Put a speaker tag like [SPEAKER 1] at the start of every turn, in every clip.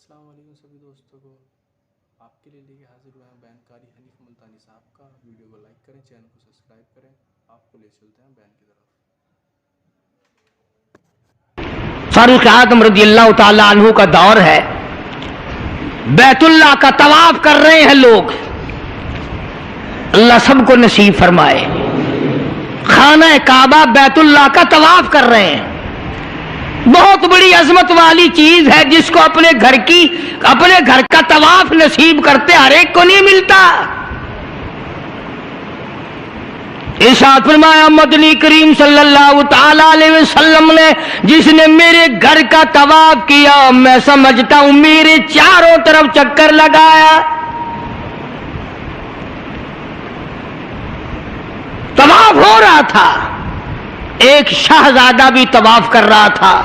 [SPEAKER 1] السلام علیکم سبھی دوستوں کو آپ کے لیے لے کے حاضر ہوئے ہیں بیان کاری حنیف ملتانی صاحب کا۔ ویڈیو کو لائک کریں، چینل کو سبسکرائب کریں۔ آپ کو لے چلتے ہیں بیان کی طرف۔
[SPEAKER 2] فاروق اعظم رضی اللہ تعالی عنہ کا دور ہے، بیت اللہ کا طواف کر رہے ہیں لوگ، اللہ سب کو نصیب فرمائے۔ خانہ کعبہ بیت اللہ کا طواف کر رہے ہیں، بہت بڑی عظمت والی چیز ہے جس کو اپنے گھر کا طواف نصیب کرتے ہر ایک کو نہیں ملتا۔ ارشاد فرمایا مدنی کریم صلی اللہ تعالی علیہ وسلم نے، جس نے میرے گھر کا طواف کیا میں سمجھتا ہوں میرے چاروں طرف چکر لگایا۔ طواف ہو رہا تھا، ایک شہزادہ بھی طواف کر رہا تھا،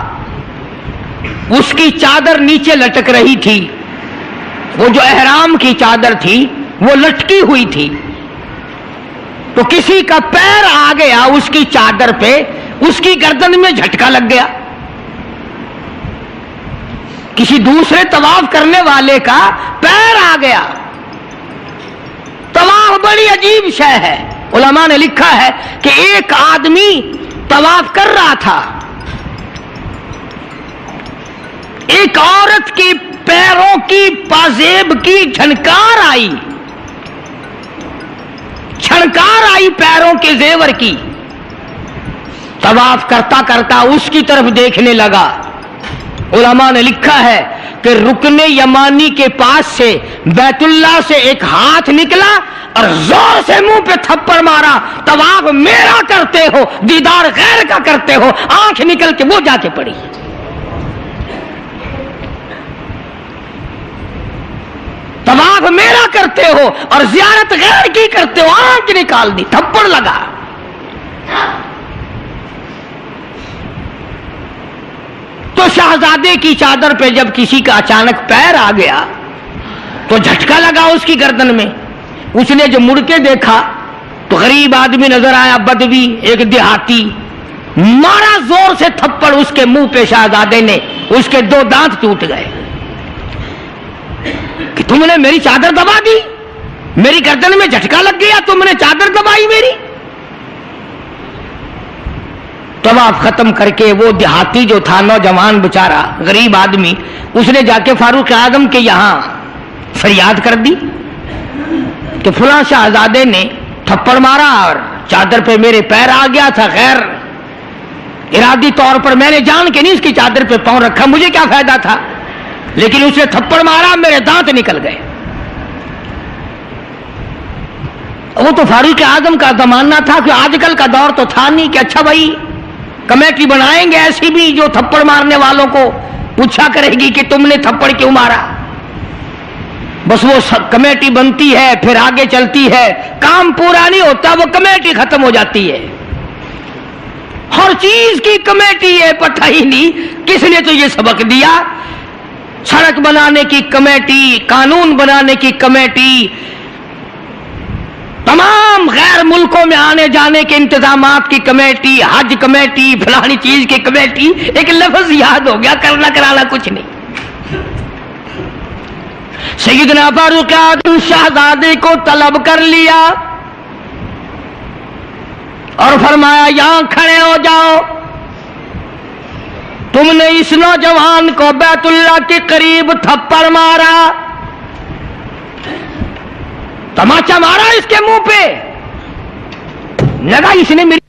[SPEAKER 2] اس کی چادر نیچے لٹک رہی تھی، وہ جو احرام کی چادر تھی وہ لٹکی ہوئی تھی، تو کسی کا پیر آ گیا اس کی چادر پہ، اس کی گردن میں جھٹکا لگ گیا۔ کسی دوسرے طواف کرنے والے کا پیر آ گیا۔ طواف بڑی عجیب شے ہے۔ علماء نے لکھا ہے کہ ایک آدمی طواف کر رہا تھا، ایک عورت کے پیروں کی پازیب کی جھنکار آئی پیروں کے زیور کی۔ طواف کرتا کرتا اس کی طرف دیکھنے لگا۔ علماء نے لکھا ہے کہ رکن یمانی کے پاس سے بیت اللہ سے ایک ہاتھ نکلا اور زور سے منہ پہ تھپڑ مارا۔ طواف میرا کرتے ہو، دیدار غیر کا کرتے ہو، آنکھ نکل کے وہ جا کے پڑی۔ طواف میرا کرتے ہو اور زیارت غیر کی کرتے ہو، آنکھ نکال دی، تھپڑ لگا۔ تو شہزادے کی چادر پہ جب کسی کا اچانک پیر آ گیا تو جھٹکا لگا اس کی گردن میں۔ اس نے جو مڑ کے دیکھا تو غریب آدمی نظر آیا، بدوی، ایک دیہاتی، مارا زور سے تھپڑ اس کے منہ پہ شہزادے نے، اس کے 2 دانت ٹوٹ گئے۔ کہ تم نے میری چادر دبا دی، میری گردن میں جھٹکا لگ گیا، تم نے چادر دبائی میری۔ طواف ختم کر کے وہ دیہاتی جو تھا، نوجوان بیچارہ غریب آدمی، اس نے جا کے فاروق اعظم کے یہاں فریاد کر دی کہ فلاں شہزادے نے تھپڑ مارا اور چادر پہ میرے پیر آ گیا تھا، غیر ارادی طور پر میں نے جان کے نہیں اس کی چادر پہ پاؤں رکھا، مجھے کیا فائدہ تھا، لیکن اس نے تھپڑ مارا، میرے دانت نکل گئے۔ وہ تو فاروق اعظم کا زمانہ تھا، کہ آج کل کا دور تو تھا نہیں کہ اچھا بھائی کمیٹی بنائیں گے ایسی بھی جو تھپڑ مارنے والوں کو پوچھا کرے گی کہ تم نے تھپڑ کیوں مارا۔ بس وہ کمیٹی بنتی ہے، پھر آگے چلتی ہے، کام پورا نہیں ہوتا، وہ کمیٹی ختم ہو جاتی ہے۔ ہر چیز کی کمیٹی ہے، پتہ ہی نہیں کس نے تو یہ سبق دیا۔ سڑک بنانے کی کمیٹی، قانون بنانے کی کمیٹی، تمام غیر ملکوں میں آنے جانے کے انتظامات کی کمیٹی، حج کمیٹی، فلانی چیز کی کمیٹی، ایک لفظ یاد ہو گیا، کرنا کرانا کچھ نہیں۔ سیدنا فاروق اعظم شہزادے کو طلب کر لیا اور فرمایا یہاں کھڑے ہو جاؤ، تم نے اس نوجوان کو بیت اللہ کے قریب تھپڑ مارا، تماچا مارا اس کے منہ پہ، لگا اس نے میری۔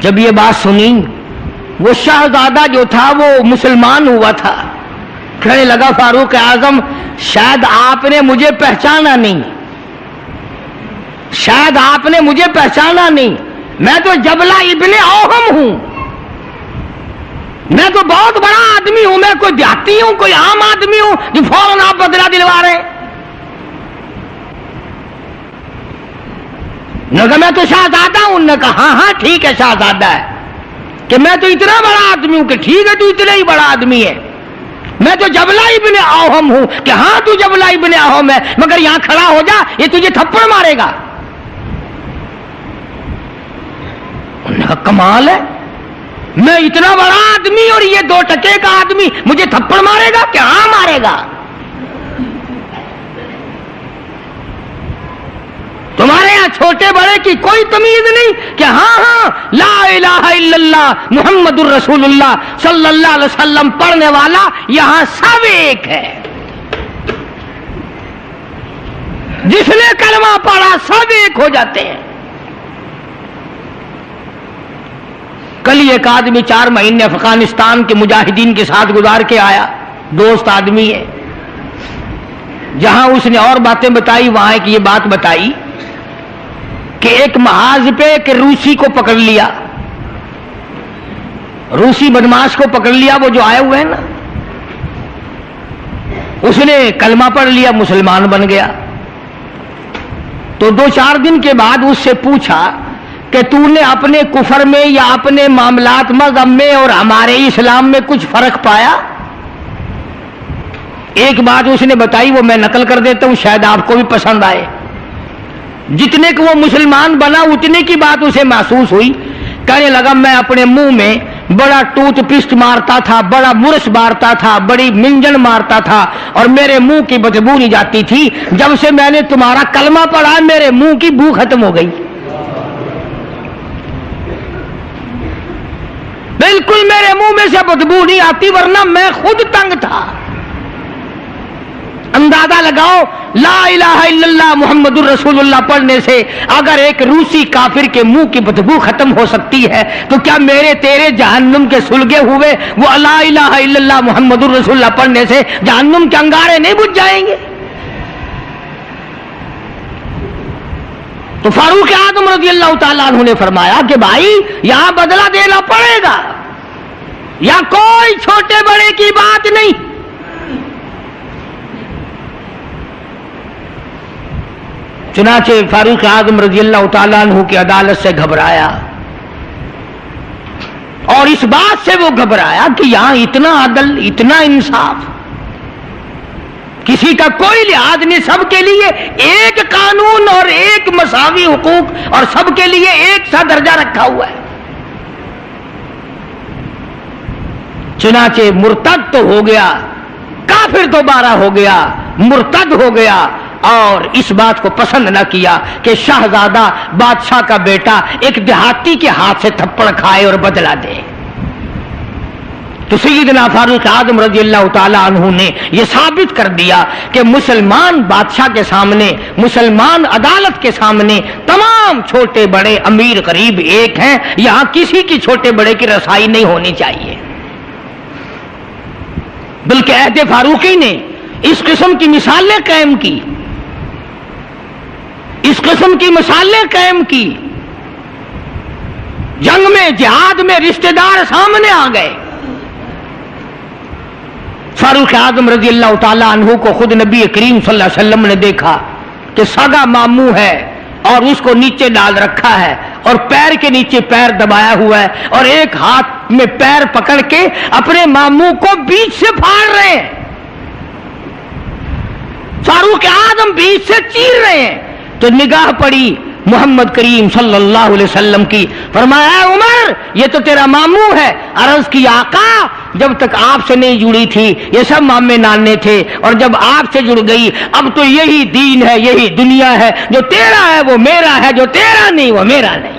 [SPEAKER 2] جب یہ بات سنی، وہ شہزادہ جو تھا وہ مسلمان ہوا تھا، کہنے لگا فاروق اعظم شاید آپ نے مجھے پہچانا نہیں، شاید آپ نے مجھے پہچانا نہیں، میں تو جبلہ ابن اوہم ہوں، میں تو بہت بڑا آدمی ہوں، میں کوئی دیہاتی ہوں، کوئی عام آدمی ہوں جو فوراً آپ بدلہ دلوا رہے ہیں۔ نے کہا میں تو شہزادہ ہوں، نے کہا ہاں ہاں ٹھیک ہے شہزادہ ہے، کہ میں تو اتنا بڑا آدمی ہوں، کہ ٹھیک ہے تو اتنا ہی بڑا آدمی ہے، میں تو جبلہ ابن اوہم ہوں، کہ ہاں تو جبلہ ابن اوہم ہے، مگر یہاں کھڑا ہو جا، یہ تجھے تھپڑ مارے گا۔ کمال ہے، میں اتنا بڑا آدمی اور یہ 2 ٹکے کا آدمی مجھے تھپڑ مارے گا کہ ہاں مارے گا؟ تمہارے یہاں چھوٹے بڑے کی کوئی تمیز نہیں کہ ہاں لا الہ الا اللہ محمد الرسول اللہ صلی اللہ علیہ وسلم پڑھنے والا یہاں سب ایک ہے. جس نے کلمہ پڑھا سب ایک ہو جاتے ہیں. کل ہی ایک آدمی 4 مہینے افغانستان کے مجاہدین کے ساتھ گزار کے آیا، دوست آدمی ہے. جہاں اس نے اور باتیں بتائی وہاں ایک یہ بات بتائی کہ ایک محاذ پہ ایک روسی کو پکڑ لیا، روسی بدماش کو پکڑ لیا، وہ جو آئے ہوئے ہیں نا، اس نے کلمہ پڑھ لیا، مسلمان بن گیا. تو 2-4 دن کے بعد اس سے پوچھا کہ تو نے اپنے کفر میں یا اپنے معاملات مذہب میں اور ہمارے اسلام میں کچھ فرق پایا؟ ایک بات اس نے بتائی، وہ میں نقل کر دیتا ہوں، شاید آپ کو بھی پسند آئے. جتنے کہ وہ مسلمان بنا اتنے کی بات اسے محسوس ہوئی. کہنے لگا میں اپنے منہ میں بڑا ٹوتھ پسٹ مارتا تھا، بڑا برش مارتا تھا، بڑی منجن مارتا تھا اور میرے منہ کی بدبو نہیں جاتی تھی. جب سے میں نے تمہارا کلمہ پڑھا میرے منہ کی بو ختم ہو گئی. بالکل میرے منہ میں سے بدبو نہیں آتی، ورنہ میں خود تنگ تھا. اندازہ لگاؤ، لا الہ الا اللہ محمد الرسول اللہ پڑھنے سے اگر ایک روسی کافر کے منہ کی بدبو ختم ہو سکتی ہے تو کیا میرے تیرے جہنم کے سلگے ہوئے وہ لا الہ الا اللہ محمد الرسول اللہ پڑھنے سے جہنم کے انگارے نہیں بجھ جائیں گے؟ تو فاروق اعظم رضی اللہ تعالیٰ عنہ نے فرمایا کہ بھائی یہاں بدلہ دینا پڑے گا، یا کوئی چھوٹے بڑے کی بات نہیں. چنانچہ فاروق اعظم رضی اللہ تعالیٰ عنہ کی عدالت سے گھبرایا، اور اس بات سے وہ گھبرایا کہ یہاں اتنا عدل، اتنا انصاف، کسی کا کوئی لحاظ نہیں، سب کے لیے ایک قانون اور ایک مساوی حقوق اور سب کے لیے ایک سا درجہ رکھا ہوا ہے. چنانچہ مرتد تو ہو گیا، کافر دوبارہ ہو گیا، مرتد ہو گیا، اور اس بات کو پسند نہ کیا کہ شہزادہ بادشاہ کا بیٹا ایک دیہاتی کے ہاتھ سے تھپڑ کھائے اور بدلہ دے. تو سیدنا فاروق اعظم رضی اللہ تعالی عنہ نے یہ ثابت کر دیا کہ مسلمان بادشاہ کے سامنے، مسلمان عدالت کے سامنے تمام چھوٹے بڑے امیر غریب ایک ہیں. یہاں کسی کی چھوٹے بڑے کی رسائی نہیں ہونی چاہیے. بلکہ عہد فاروقی نے اس قسم کی مثالیں قائم کی، اس قسم کی مثالیں قائم کی. جنگ میں، جہاد میں رشتہ دار سامنے آ گئے. فاروق اعظم رضی اللہ تعالیٰ عنہ کو خود نبی کریم صلی اللہ علیہ وسلم نے دیکھا کہ سگا ماموں ہے اور اس کو نیچے ڈال رکھا ہے اور پیر کے نیچے پیر دبایا ہوا ہے اور ایک ہاتھ میں پیر پکڑ کے اپنے ماموں کو بیچ سے پھاڑ رہے ہیں. فاروق اعظم بیچ سے چیر رہے ہیں. تو نگاہ پڑی محمد کریم صلی اللہ علیہ وسلم کی، فرمایا اے عمر یہ تو تیرا ماموں ہے. عرض کی آقا جب تک آپ سے نہیں جڑی تھی یہ سب مامے نانے تھے، اور جب آپ سے جڑ گئی اب تو یہی دین ہے، یہی دنیا ہے، جو تیرا ہے وہ میرا ہے، جو تیرا نہیں وہ میرا نہیں.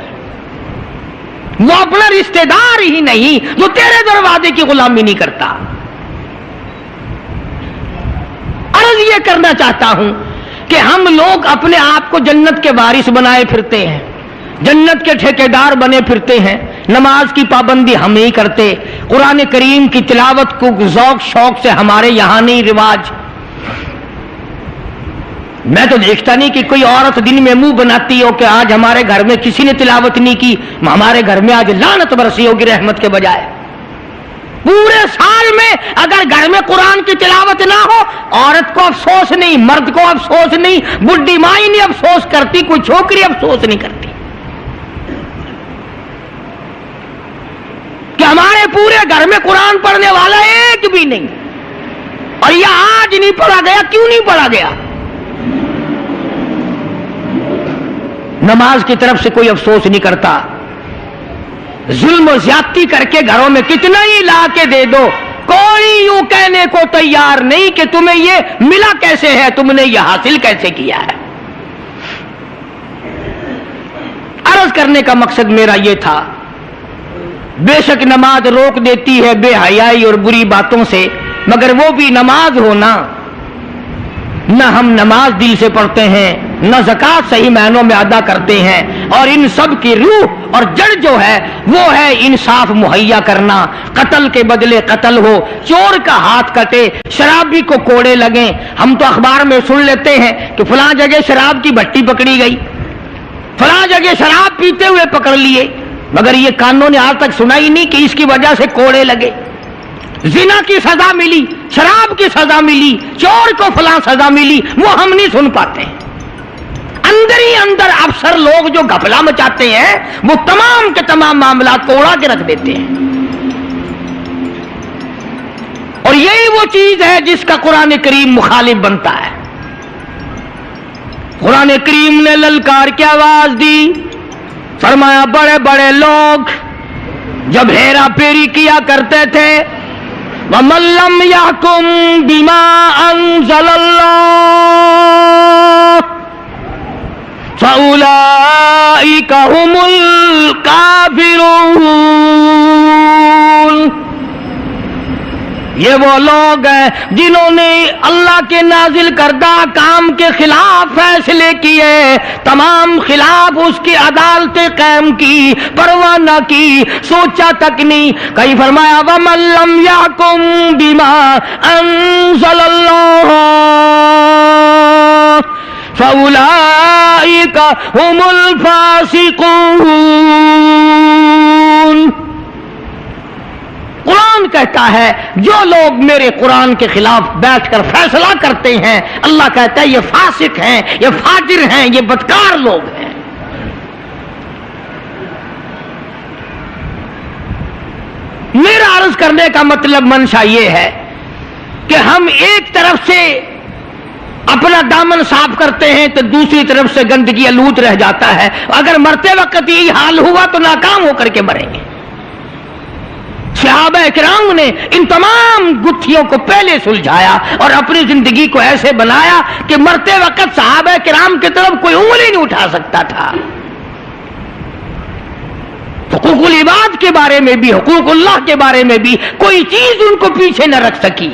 [SPEAKER 2] وہ اپنا رشتہ دار ہی نہیں جو تیرے دروازے کی غلامی نہیں کرتا. عرض یہ کرنا چاہتا ہوں کہ ہم لوگ اپنے آپ کو جنت کے وارث بنائے پھرتے ہیں، جنت کے ٹھیکیدار بنے پھرتے ہیں. نماز کی پابندی ہم نہیں کرتے، قرآن کریم کی تلاوت کو ذوق شوق سے ہمارے یہاں نہیں رواج. میں تو دیکھتا نہیں کہ کوئی عورت دن میں منہ بناتی ہو کہ آج ہمارے گھر میں کسی نے تلاوت نہیں کی، ہمارے گھر میں آج لعنت برسی ہوگی رحمت کے بجائے. پورے سال میں اگر گھر میں قرآن کی تلاوت نہ ہو عورت کو افسوس نہیں، مرد کو افسوس نہیں، بڈھی مائی نہیں افسوس کرتی، کوئی چھوکری افسوس نہیں کرتی کہ ہمارے پورے گھر میں قرآن پڑھنے والا ایک بھی نہیں. اور یہ آج نہیں پڑھا گیا، کیوں نہیں پڑھا گیا؟ نماز کی طرف سے کوئی افسوس نہیں کرتا. ظلم و زیادتی کر کے گھروں میں کتنا ہی لا کے دے دو، کوئی یوں کہنے کو تیار نہیں کہ تمہیں یہ ملا کیسے ہے، تم نے یہ حاصل کیسے کیا ہے۔ عرض کرنے کا مقصد میرا یہ تھا، بے شک نماز روک دیتی ہے بے حیائی اور بری باتوں سے، مگر وہ بھی نماز ہونا، نہ ہم نماز دل سے پڑھتے ہیں، نہ زکوٰۃ صحیح معنوں میں ادا کرتے ہیں، اور ان سب کی روح اور جڑ جو ہے وہ ہے انصاف مہیا کرنا، قتل کے بدلے قتل ہو، چور کا ہاتھ کٹے، شرابی کو کوڑے لگیں۔ ہم تو اخبار میں سن لیتے ہیں کہ فلاں جگہ شراب کی بھٹی پکڑی گئی، فلاں جگہ شراب پیتے ہوئے پکڑ لیے، مگر یہ کانوں نے آج تک سنا ہی نہیں کہ اس کی وجہ سے کوڑے لگے۔ زنا کی سزا ملی، شراب کی سزا ملی، چور کو فلاں سزا ملی، وہ ہم نہیں سن پاتے ہیں۔ اندر ہی اندر افسر لوگ جو گھپلا مچاتے ہیں وہ تمام کے تمام معاملات کو اڑا کے رکھ دیتے ہیں، اور یہی وہ چیز ہے جس کا قرآن کریم مخالف بنتا ہے۔ قرآن کریم نے للکار کی آواز دی، فرمایا بڑے بڑے لوگ جب ہیرا پھیری کیا کرتے تھے، وَمَن لَّمْ يَحْكُم بِمَا أَنزَلَ اللَّهُ فَأُولَٰئِكَ هُمُ الْكَافِرُونَ۔ یہ وہ لوگ ہیں جنہوں نے اللہ کے نازل کردہ کام کے خلاف فیصلے کیے، تمام خلاف اس کی عدالتیں قائم کی، پرواہ نہ کی، سوچا تک نہیں۔ کہیں فرمایا وَمَن لَّمْ يَحْكُم بِمَا أَنزَلَ اللَّهُ فَأُولَٰئِكَ هُمُ الْفَاسِقُونَ۔ قرآن کہتا ہے جو لوگ میرے قرآن کے خلاف بیٹھ کر فیصلہ کرتے ہیں، اللہ کہتا ہے یہ فاسق ہیں، یہ فاجر ہیں، یہ بدکار لوگ ہیں۔ میرا عرض کرنے کا مطلب منشا یہ ہے کہ ہم ایک طرف سے اپنا دامن صاف کرتے ہیں تو دوسری طرف سے گندگی آلود رہ جاتا ہے، اگر مرتے وقت یہی حال ہوا تو ناکام ہو کر کے مریں گے۔ صحابہ کرام نے ان تمام گتھیوں کو پہلے سلجھایا اور اپنی زندگی کو ایسے بنایا کہ مرتے وقت صحابہ کرام کی طرف کوئی انگلی نہیں اٹھا سکتا تھا۔ حقوق العباد کے بارے میں بھی، حقوق اللہ کے بارے میں بھی کوئی چیز ان کو پیچھے نہ رکھ سکی۔